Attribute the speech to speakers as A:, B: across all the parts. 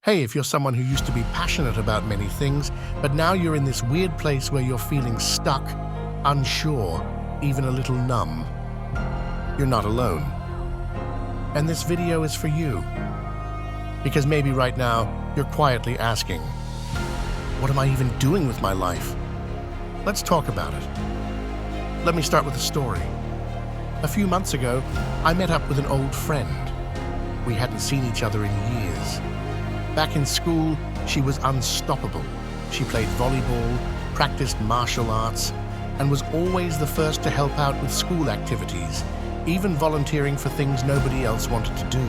A: Hey, if you're someone who used to be passionate about many things, but now you're in this weird place where you're feeling stuck, unsure, even a little numb, you're not alone. And this video is for you. Because maybe right now, you're quietly asking, what am I even doing with my life? Let's talk about it. Let me start with a story. A few months ago, I met up with an old friend. We hadn't seen each other in years. Back in school, she was unstoppable. She played volleyball, practiced martial arts, and was always the first to help out with school activities, even volunteering for things nobody else wanted to do.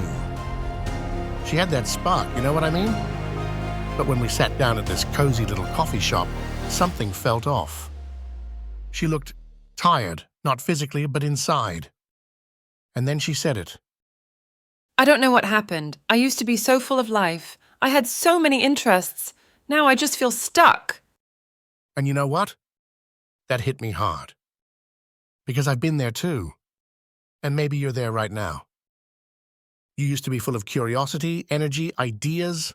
A: She had that spark, you know what I mean? But when we sat down at this cozy little coffee shop, something felt off. She looked tired, not physically, but inside. And then she said it.
B: I don't know what happened. I used to be so full of life. I had so many interests. Now I just feel stuck.
A: And you know what? That hit me hard. Because I've been there too. And maybe you're there right now. You used to be full of curiosity, energy, ideas.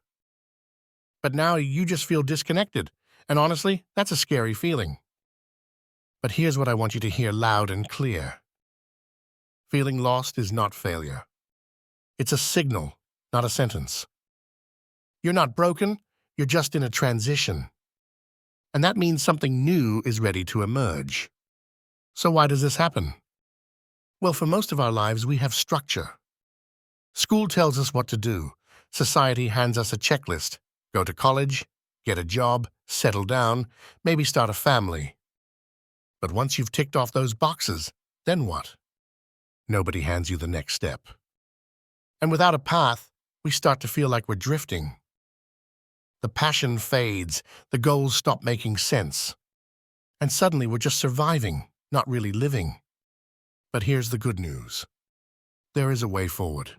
A: But now you just feel disconnected. And honestly, that's a scary feeling. But here's what I want you to hear loud and clear. Feeling lost is not failure. It's a signal, not a sentence. You're not broken, you're just in a transition. And that means something new is ready to emerge. So why does this happen? Well, for most of our lives, we have structure. School tells us what to do. Society hands us a checklist. Go to college, get a job, settle down, maybe start a family. But once you've ticked off those boxes, then what? Nobody hands you the next step. And without a path, we start to feel like we're drifting. The passion fades, the goals stop making sense. And suddenly we're just surviving, not really living. But here's the good news. There is a way forward.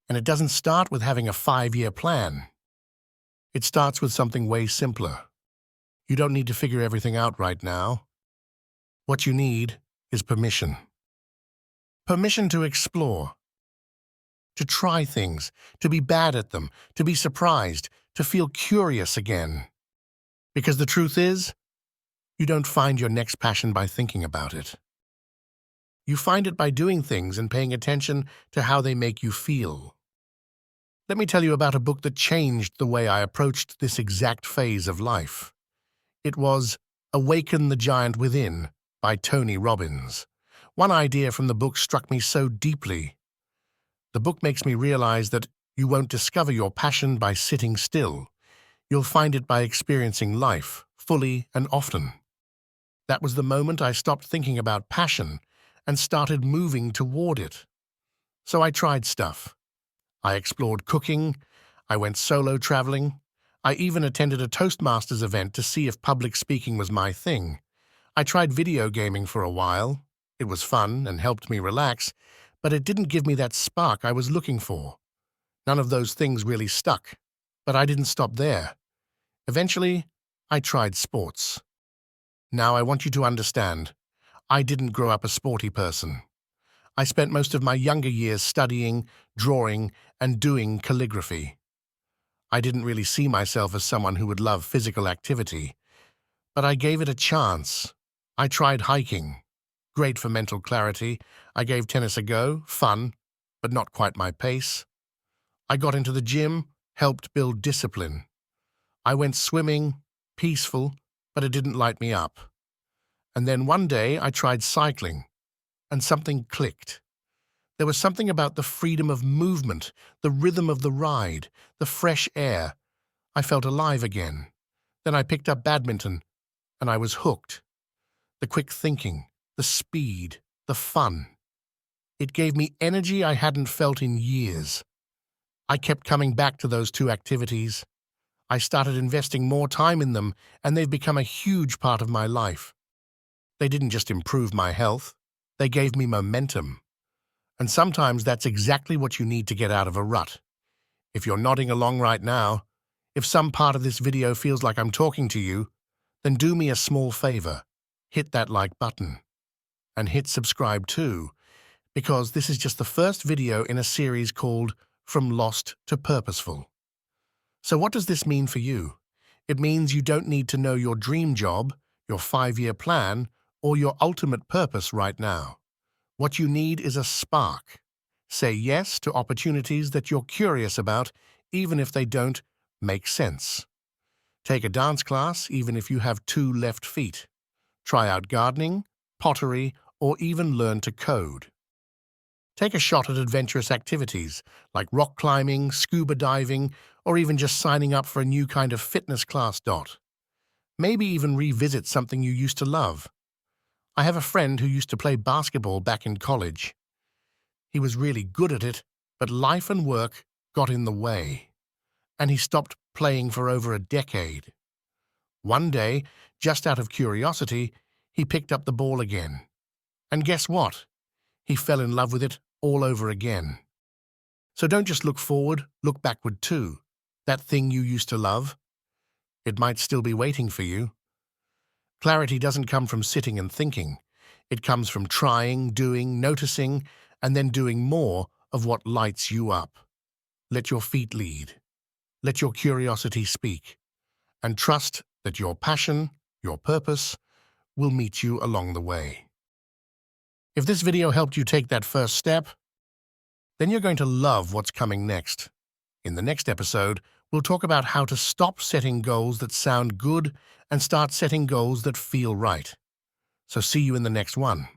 A: And it doesn't start with having a 5-year plan. It starts with something way simpler. You don't need to figure everything out right now. What you need is permission. Permission to explore. To try things, to be bad at them, to be surprised, to feel curious again. Because the truth is, you don't find your next passion by thinking about it. You find it by doing things and paying attention to how they make you feel. Let me tell you about a book that changed the way I approached this exact phase of life. It was Awaken the Giant Within by Tony Robbins. One idea from the book struck me so deeply. The book makes me realize that you won't discover your passion by sitting still. You'll find it by experiencing life, fully and often. That was the moment I stopped thinking about passion and started moving toward it. So I tried stuff. I explored cooking, I went solo traveling, I even attended a Toastmasters event to see if public speaking was my thing. I tried video gaming for a while. It was fun and helped me relax, but it didn't give me that spark I was looking for. None of those things really stuck, but I didn't stop there. Eventually, I tried sports. Now I want you to understand, I didn't grow up a sporty person. I spent most of my younger years studying, drawing, and doing calligraphy. I didn't really see myself as someone who would love physical activity, but I gave it a chance. I tried hiking. Great for mental clarity. I gave tennis a go, fun, but not quite my pace. I got into the gym, helped build discipline. I went swimming, peaceful, but it didn't light me up. And then one day I tried cycling, and something clicked. There was something about the freedom of movement, the rhythm of the ride, the fresh air. I felt alive again. Then I picked up badminton, and I was hooked. The quick thinking, the speed, the fun. It gave me energy I hadn't felt in years. I kept coming back to those two activities. I started investing more time in them, and they've become a huge part of my life. They didn't just improve my health, they gave me momentum. And sometimes that's exactly what you need to get out of a rut. If you're nodding along right now, if some part of this video feels like I'm talking to you, then do me a small favor. Hit that like button. And hit subscribe too, because this is just the first video in a series called From Lost to Purposeful. So what does this mean for you? It means you don't need to know your dream job, your 5-year plan, or your ultimate purpose right now. What you need is a spark. Say yes to opportunities that you're curious about, even if they don't make sense. Take a dance class, even if you have 2 left feet. Try out gardening, pottery, or even learn to code. Take a shot at adventurous activities like rock climbing, scuba diving, or even just signing up for a new kind of fitness class. Maybe even revisit something you used to love. I have a friend who used to play basketball back in college. He was really good at it, but life and work got in the way, and he stopped playing for over a decade. One day, just out of curiosity, he picked up the ball again. And guess what? He fell in love with it all over again. So don't just look forward, look backward too. That thing you used to love, it might still be waiting for you. Clarity doesn't come from sitting and thinking. It comes from trying, doing, noticing, and then doing more of what lights you up. Let your feet lead. Let your curiosity speak. And trust that your passion, your purpose, will meet you along the way. If this video helped you take that first step, then you're going to love what's coming next. In the next episode, we'll talk about how to stop setting goals that sound good and start setting goals that feel right. So see you in the next one.